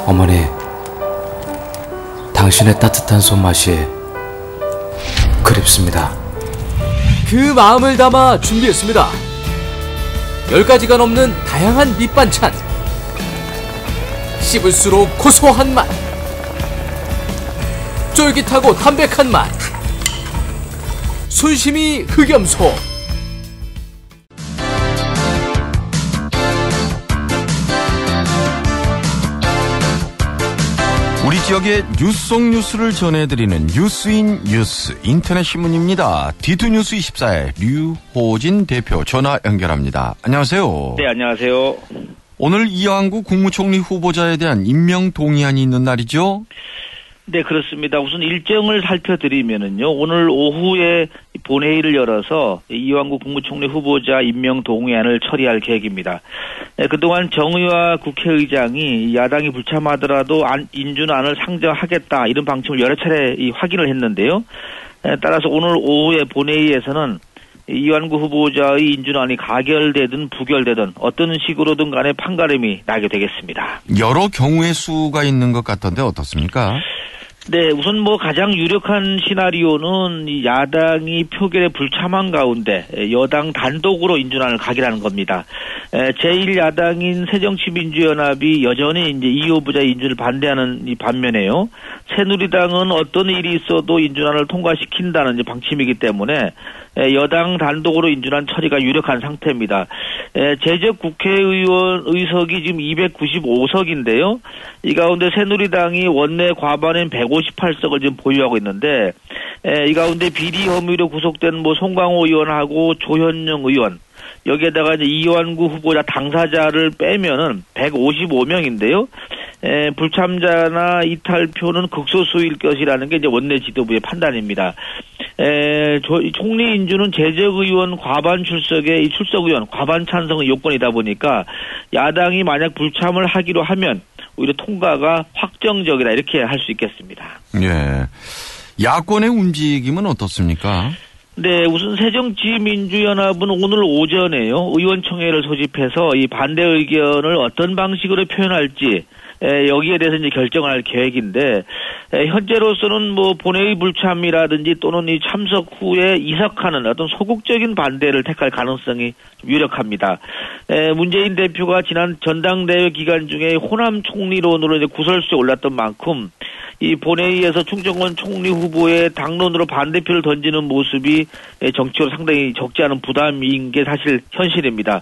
어머니, 당신의 따뜻한 손맛이 그립습니다. 그 마음을 담아 준비했습니다. 10가지가 넘는 다양한 밑반찬, 씹을수록 고소한 맛, 쫄깃하고 담백한 맛, 순심이 흑염소. 우리 지역의 뉴스 속 뉴스를 전해드리는 뉴스인 뉴스 인터넷 신문입니다. D2뉴스 24의 류호진 대표 전화 연결합니다. 안녕하세요. 네, 안녕하세요. 오늘 이완구 국무총리 후보자에 대한 임명 동의안이 있는 날이죠? 네, 그렇습니다. 우선 일정을 살펴드리면은요, 오늘 오후에 본회의를 열어서 이완구 국무총리 후보자 임명 동의안을 처리할 계획입니다. 네, 그동안 정의와 국회의장이 야당이 불참하더라도 인준안을 상정하겠다 이런 방침을 여러 차례 확인을 했는데요. 따라서 오늘 오후에 본회의에서는 이완구 후보자의 인준안이 가결되든 부결되든 어떤 식으로든 간에 판가름이 나게 되겠습니다. 여러 경우의 수가 있는 것 같던데 어떻습니까? 네, 우선 가장 유력한 시나리오는 야당이 표결에 불참한 가운데 여당 단독으로 인준안을 가결하는 겁니다. 제1야당인 새정치민주연합이 여전히 이제 이 후보자의 인준을 반대하는 이 반면에요. 새누리당은 어떤 일이 있어도 인준안을 통과시킨다는 방침이기 때문에 여당 단독으로 인준안 처리가 유력한 상태입니다. 제적 국회의원 의석이 지금 295석인데요. 이 가운데 새누리당이 원내 과반인 158석을 지금 보유하고 있는데, 이 가운데 비리 혐의로 구속된 송강호 의원하고 조현영 의원, 여기에다가 이제 이완구 후보자 당사자를 빼면은 155명인데요. 불참자나 이탈표는 극소수일 것이라는 게 이제 원내 지도부의 판단입니다. 총리 인준은 재적 의원 과반 출석의 이 출석 의원 과반 찬성의 요건이다 보니까 야당이 만약 불참을 하기로 하면 오히려 통과가 확정적이다 이렇게 할 수 있겠습니다. 예. 야권의 움직임은 어떻습니까? 네, 우선 새정치민주연합은 오늘 오전에요 의원총회를 소집해서 이 반대 의견을 어떤 방식으로 표현할지 여기에 대해서 이제 결정을 할 계획인데 현재로서는 본회의 불참이라든지 또는 이 참석 후에 이석하는 어떤 소극적인 반대를 택할 가능성이 좀 유력합니다. 문재인 대표가 지난 전당대회 기간 중에 호남 총리론으로 이제 구설수에 올랐던 만큼 이 본회의에서 충정권 총리 후보의 당론으로 반대표를 던지는 모습이 정치적으로 상당히 적지 않은 부담인 게 사실 현실입니다.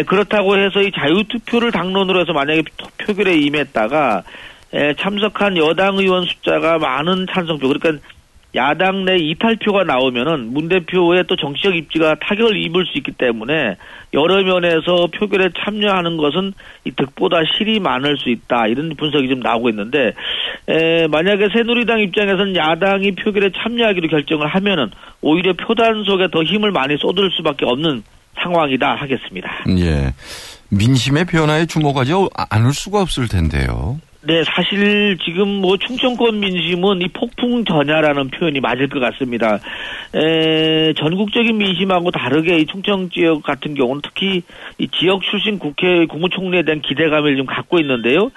그렇다고 해서 이 자유투표를 당론으로 해서 만약에 표결에 임했다가 참석한 여당 의원 숫자가 많은 찬성표, 그러니까 야당 내 이탈표가 나오면은 문 대표의 또 정치적 입지가 타격을 입을 수 있기 때문에 여러 면에서 표결에 참여하는 것은 이 득보다 실이 많을 수 있다 이런 분석이 좀 나오고 있는데 만약에 새누리당 입장에서는 야당이 표결에 참여하기로 결정을 하면은 오히려 표단 속에 더 힘을 많이 쏟을 수밖에 없는 상황이다 하겠습니다. 예, 민심의 변화에 주목하지 않을 수가 없을 텐데요. 네, 사실 지금 충청권 민심은 이 폭풍 전야라는 표현이 맞을 것 같습니다. 전국적인 민심하고 다르게 이 충청 지역 같은 경우는 특히 이 지역 출신 국무총리에 대한 기대감을 좀 갖고 있는데요.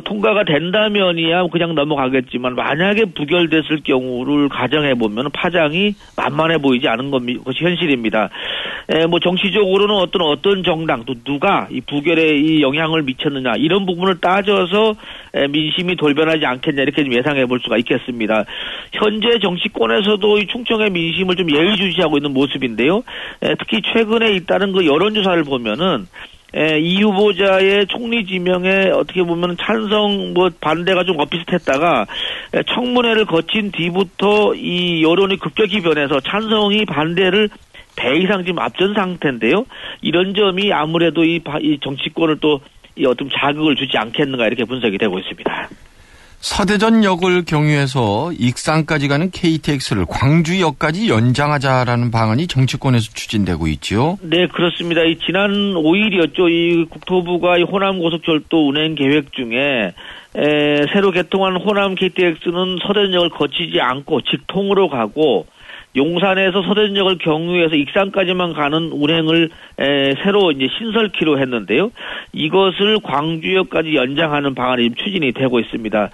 통과가 된다면이야 그냥 넘어가겠지만 만약에 부결됐을 경우를 가정해 보면 파장이 만만해 보이지 않은 것이 현실입니다. 정치적으로는 어떤 정당 또 누가 이 부결에 이 영향을 미쳤느냐 이런 부분을 따져서 민심이 돌변하지 않겠냐 이렇게 좀 예상해 볼 수가 있겠습니다. 현재 정치권에서도 이 충청의 민심을 좀 예의주시하고 있는 모습인데요. 특히 최근에 잇따른 그 여론조사를 보면은 이 후보자의 총리 지명에 어떻게 보면 찬성 반대가 좀 엇비슷했다가 청문회를 거친 뒤부터 이 여론이 급격히 변해서 찬성이 반대를 배 이상 지금 앞전 상태인데요. 이런 점이 아무래도 이 정치권을 또 이 어떤 자극을 주지 않겠는가 이렇게 분석이 되고 있습니다. 서대전역을 경유해서 익산까지 가는 KTX를 광주역까지 연장하자라는 방안이 정치권에서 추진되고 있죠. 네, 그렇습니다. 지난 5일이었죠. 이 국토부가 이 호남 고속철도 운행 계획 중에 새로 개통한 호남 KTX는 서대전역을 거치지 않고 직통으로 가고 용산에서 서대전역을 경유해서 익산까지만 가는 운행을 새로 이제 신설키로 했는데요. 이것을 광주역까지 연장하는 방안이 추진이 되고 있습니다.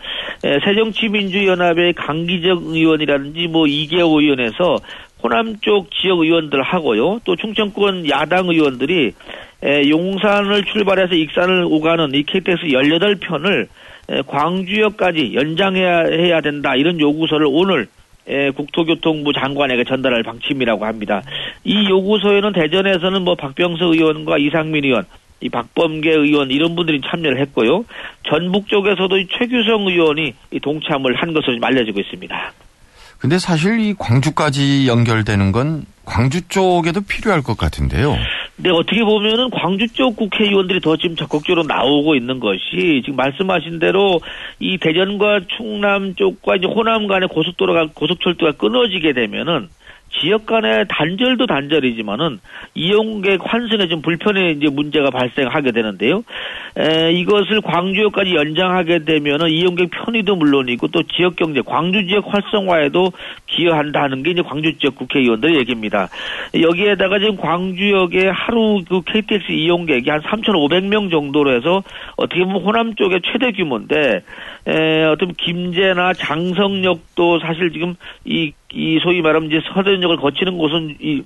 새정치민주연합의 강기정 의원이라든지 이계호 의원에서 호남 쪽 지역 의원들 하고요. 또 충청권 야당 의원들이 용산을 출발해서 익산을 오가는 이 KTX 18편을 광주역까지 연장해야 된다. 이런 요구서를 오늘 국토교통부 장관에게 전달할 방침이라고 합니다. 이 요구서에는 대전에서는 박병석 의원과 이상민 의원, 이 박범계 의원 이런 분들이 참여를 했고요. 전북 쪽에서도 최규성 의원이 동참을 한 것으로 좀 알려지고 있습니다. 근데 사실 이 광주까지 연결되는 건 광주 쪽에도 필요할 것 같은데요. 네, 어떻게 보면은 광주 쪽 국회의원들이 더 지금 적극적으로 나오고 있는 것이 지금 말씀하신 대로 이 대전과 충남 쪽과 이제 호남 간의 고속철도가 끊어지게 되면은 지역 간의 단절도 단절이지만은 이용객 환승에 좀 불편의 이제 문제가 발생하게 되는데요. 이것을 광주역까지 연장하게 되면은 이용객 편의도 물론이고 또 지역 경제, 광주 지역 활성화에도 기여한다는 게 이제 광주 지역 국회의원들의 얘기입니다. 여기에다가 지금 광주역에 하루 그 KTX 이용객이 한 3,500명 정도로 해서 어떻게 보면 호남 쪽의 최대 규모인데, 어떤 김제나 장성역도 사실 지금 이 소위 말하면 이제 서대전역을 거치는 곳은 이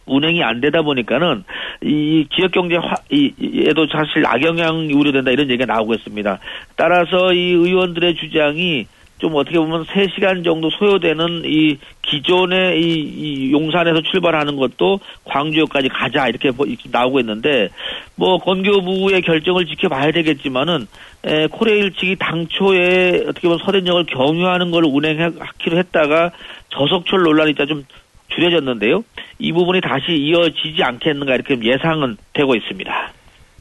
운행이 안 되다 보니까는 이 지역 경제에도 사실 악영향이 우려된다 이런 얘기가 나오고 있습니다. 따라서 이 의원들의 주장이 좀 어떻게 보면 3시간 정도 소요되는 이 기존의 이 용산에서 출발하는 것도 광주역까지 가자 이렇게 나오고 있는데 건교부의 결정을 지켜봐야 되겠지만은 코레일 측이 당초에 어떻게 보면 서대전역을 경유하는 걸 운행하기로 했다가 저속철 논란이 있다 좀 줄여졌는데요. 이 부분이 다시 이어지지 않겠는가 이렇게 예상은 되고 있습니다.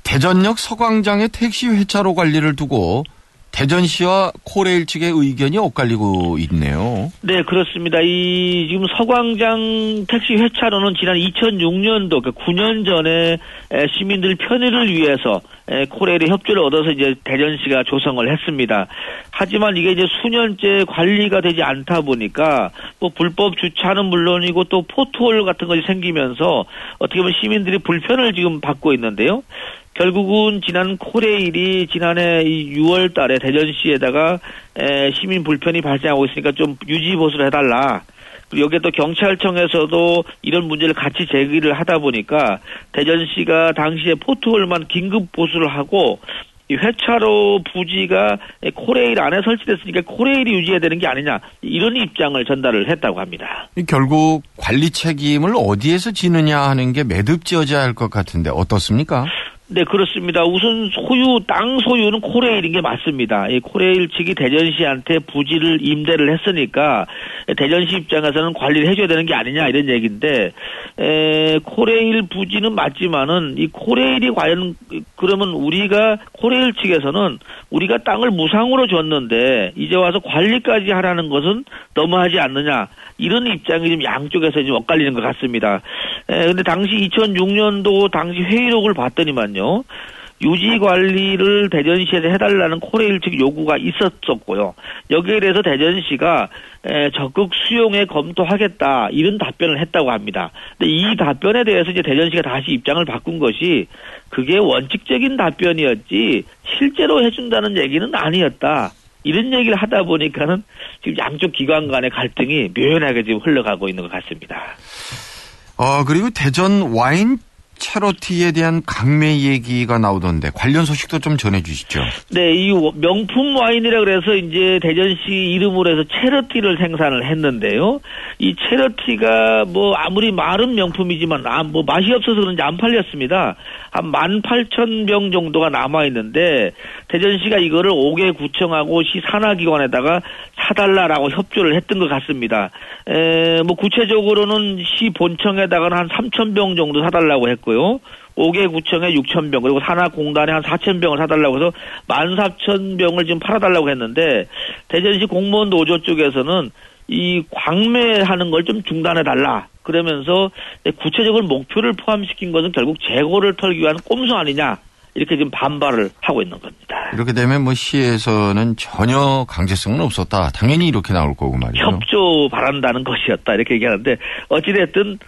대전역 서광장의 택시 회차로 관리를 두고 대전시와 코레일 측의 의견이 엇갈리고 있네요. 네, 그렇습니다. 지금 서광장 택시 회차로는 지난 2006년도, 9년 전에 시민들 편의를 위해서 코레일의 협조를 얻어서 이제 대전시가 조성을 했습니다. 하지만 이게 이제 수년째 관리가 되지 않다 보니까 불법 주차는 물론이고 또 포트홀 같은 것이 생기면서 어떻게 보면 시민들이 불편을 지금 받고 있는데요. 결국은 코레일이 지난해 6월 달에 대전시에다가 시민 불편이 발생하고 있으니까 좀 유지 보수를 해달라. 그리고 여기에 또 경찰청에서도 이런 문제를 같이 제기를 하다 보니까 대전시가 당시에 포트홀만 긴급 보수를 하고 이 회차로 부지가 코레일 안에 설치됐으니까 코레일이 유지해야 되는 게 아니냐 이런 입장을 전달을 했다고 합니다. 결국 관리 책임을 어디에서 지느냐 하는 게 매듭지어져야 할 것 같은데 어떻습니까? 네, 그렇습니다. 우선 땅 소유는 코레일인 게 맞습니다. 이 코레일 측이 대전시한테 부지를 임대를 했으니까 대전시 입장에서는 관리를 해줘야 되는 게 아니냐 이런 얘기인데, 코레일 부지는 맞지만은 이 코레일이 과연 그러면 코레일 측에서는 우리가 땅을 무상으로 줬는데 이제 와서 관리까지 하라는 것은 너무하지 않느냐 이런 입장이 좀 양쪽에서 좀 엇갈리는 것 같습니다. 근데 당시 2006년도 당시 회의록을 봤더니만요. 유지 관리를 대전시에서 해달라는 코레일 측 요구가 있었었고요. 여기에 대해서 대전시가 적극 수용에 검토하겠다 이런 답변을 했다고 합니다. 근데 이 답변에 대해서 이제 대전시가 다시 입장을 바꾼 것이 그게 원칙적인 답변이었지 실제로 해준다는 얘기는 아니었다. 이런 얘기를 하다 보니까는 지금 양쪽 기관 간의 갈등이 묘연하게 지금 흘러가고 있는 것 같습니다. 그리고 대전 와인 채러티에 대한 강매 얘기가 나오던데 관련 소식도 좀 전해주시죠. 네, 이 명품 와인이라 그래서 이제 대전시 이름으로 해서 채러티를 생산을 했는데요. 이 채러티가 아무리 마른 명품이지만 맛이 없어서 그런지 안 팔렸습니다. 한 18,000병 정도가 남아 있는데 대전시가 이거를 5개 구청하고 시 산하기관에다가 사달라라고 협조를 했던 것 같습니다. 구체적으로는 시 본청에다가는 한 3,000병 정도 사달라고 했고요. 5개 구청에 6,000병 그리고 산하공단에 한 4,000병을 사달라고 해서 14,000병을 지금 팔아달라고 했는데 대전시 공무원 노조 쪽에서는 이 광매하는 걸 좀 중단해달라. 그러면서 구체적인 목표를 포함시킨 것은 결국 재고를 털기 위한 꼼수 아니냐. 이렇게 지금 반발을 하고 있는 겁니다. 이렇게 되면 뭐 시에서는 전혀 강제성은 없었다. 당연히 이렇게 나올 거고 말이죠. 협조 바란다는 것이었다 이렇게 얘기하는데 어찌됐든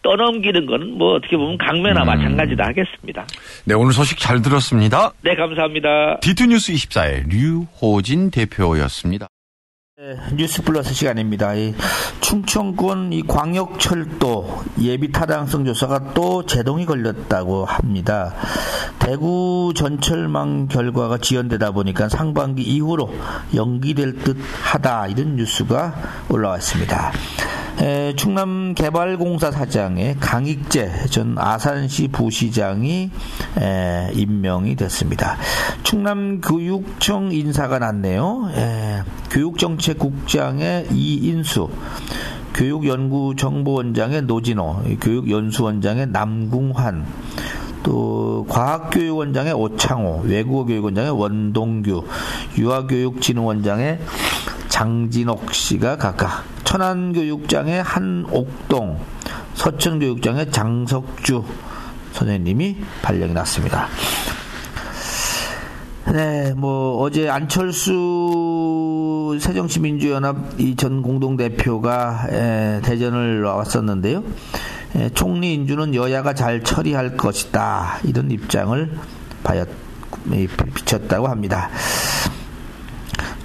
떠넘기는 건 뭐 어떻게 보면 강매나 마찬가지다 하겠습니다. 네, 오늘 소식 잘 들었습니다. 네, 감사합니다. D2뉴스 24의 류호진 대표였습니다. 뉴스 플러스 시간입니다. 이 충청권 이 광역철도 예비 타당성 조사가 또 제동이 걸렸다고 합니다. 대구 전철망 결과가 지연되다 보니까 상반기 이후로 연기될 듯하다 이런 뉴스가 올라와 있습니다. 충남개발공사 사장의 강익재 전 아산시 부시장이 임명이 됐습니다. 충남교육청 인사가 났네요. 교육정책국장의 이인수, 교육연구정보원장의 노진호, 교육연수원장의 남궁환, 또 과학교육원장의 오창호, 외국어교육원장의 원동규, 유아교육진흥원장의 장진옥 씨가 각각, 천안교육장의 한옥동, 서천교육장의 장석주 선생님이 발령이 났습니다. 네, 뭐 어제 안철수 새정치민주연합 이 전 공동대표가 대전을 왔었는데요. 총리 인준은 여야가 잘 처리할 것이다 이런 입장을 비쳤다고 합니다.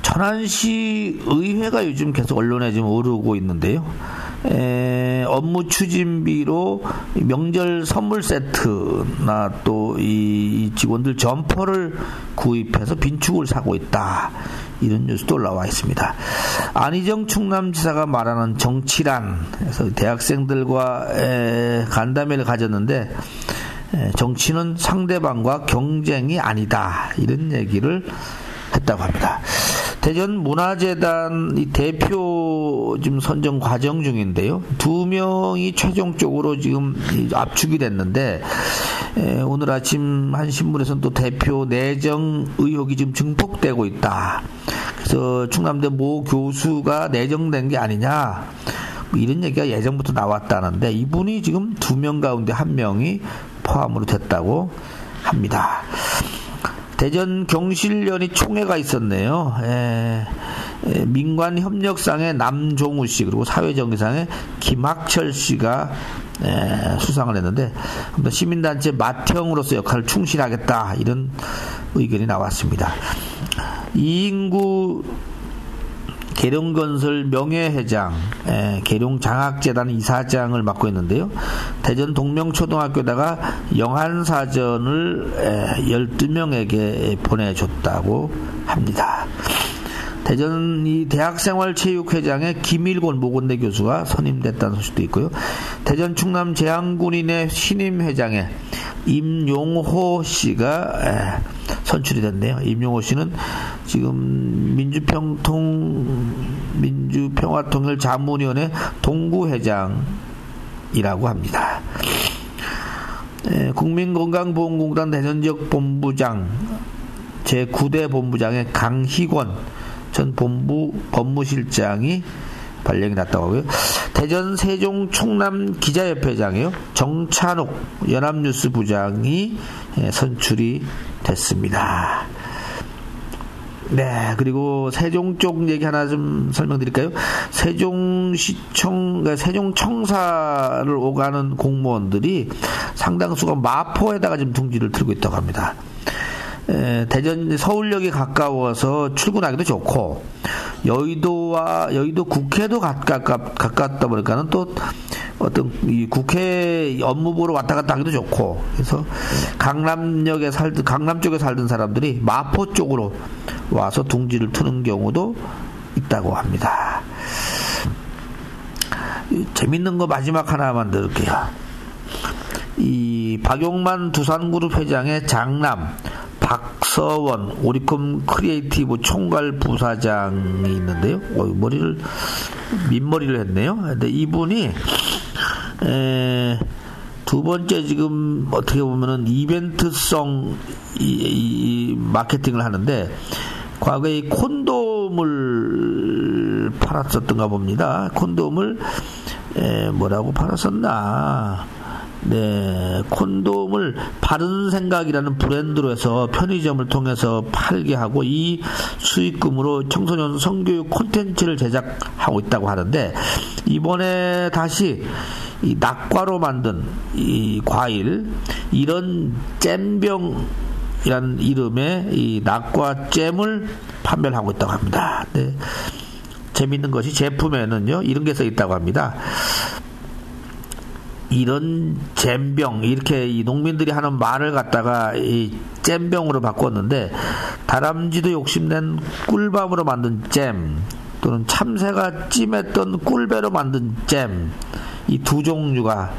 천안시 의회가 요즘 계속 언론에 좀 오르고 있는데요. 업무 추진비로 명절 선물 세트나 또 이 직원들 점퍼를 구입해서 빈축을 사고 있다 이런 뉴스도 올라와 있습니다. 안희정 충남지사가 말하는 정치란에서 대학생들과 간담회를 가졌는데 정치는 상대방과 경쟁이 아니다 이런 얘기를 했다고 합니다. 대전 문화재단 이 대표 지금 선정 과정 중인데요. 2명이 최종적으로 지금 압축이 됐는데 오늘 아침 한 신문에서는 또 대표 내정 의혹이 지금 증폭되고 있다. 그래서 충남대 모 교수가 내정된 게 아니냐 뭐 이런 얘기가 예전부터 나왔다는데 이분이 지금 2명 가운데 1명이 포함으로 됐다고 합니다. 대전 경실련이 총회가 있었네요. 민관협력상의 남종우 씨 그리고 사회정의상의 김학철 씨가 수상을 했는데 시민단체 맏형으로서 역할을 충실하겠다 이런 의견이 나왔습니다. 이인구 계룡건설 명예회장, 계룡장학재단 이사장을 맡고 있는데요. 대전 동명초등학교에다가 영한사전을 12명에게 보내줬다고 합니다. 대전 이 대학생활체육회장의 김일곤 모건대 교수가 선임됐다는 소식도 있고요. 대전 충남 제한군인의 신임회장에 임용호 씨가 선출이 됐네요. 임용호 씨는 지금 민주평화통일 자문위원회 동구회장이라고 합니다. 국민건강보험공단 대전지역 본부장 제9대 본부장의 강희권 전 본부 법무실장이 발령이 났다고 하고요. 대전 세종 충남 기자협회장이요. 정찬욱 연합뉴스 부장이 선출이 됐습니다. 네, 그리고 세종 쪽 얘기 하나 좀 설명드릴까요? 세종시청, 그러니까 세종청사를 오가는 공무원들이 상당수가 마포에다가 지금 둥지를 틀고 있다고 합니다. 대전 서울역이 가까워서 출근하기도 좋고 여의도 국회도 가깝다 보니까는 또 어떤 이 국회 업무 보러 왔다 갔다 하기도 좋고 그래서 강남 쪽에 살던 사람들이 마포 쪽으로 와서 둥지를 트는 경우도 있다고 합니다. 재밌는 거 마지막 하나만 들을게요. 이 박용만 두산그룹 회장의 장남 박서원 오리콤 크리에이티브 총괄 부사장이 있는데요. 민머리를 했네요. 근데 이분이 두 번째 지금 어떻게 보면은 이벤트성 이 마케팅을 하는데 과거에 콘돔을 팔았었던가 봅니다. 콘돔을 뭐라고 팔았었나? 네, 콘돔을 바른 생각이라는 브랜드로 해서 편의점을 통해서 팔게 하고 이 수익금으로 청소년 성교육 콘텐츠를 제작하고 있다고 하는데 이번에 다시 이 낙과로 만든 이 과일 이런 잼병이라는 이름의 이 낙과 잼을 판매를 하고 있다고 합니다. 네. 재밌는 것이 제품에는요 이런 게 써 있다고 합니다. 이런 잼병 이렇게 이 농민들이 하는 말을 갖다가 이 잼병으로 바꿨는데 다람쥐도 욕심낸 꿀밤으로 만든 잼 또는 참새가 찜했던 꿀배로 만든 잼 이 두 종류가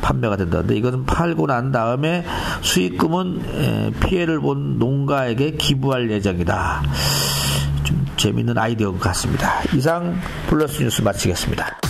판매가 된다는데 이것은 팔고 난 다음에 수익금은 피해를 본 농가에게 기부할 예정이다. 좀 재밌는 아이디어 같습니다. 이상 플러스 뉴스 마치겠습니다.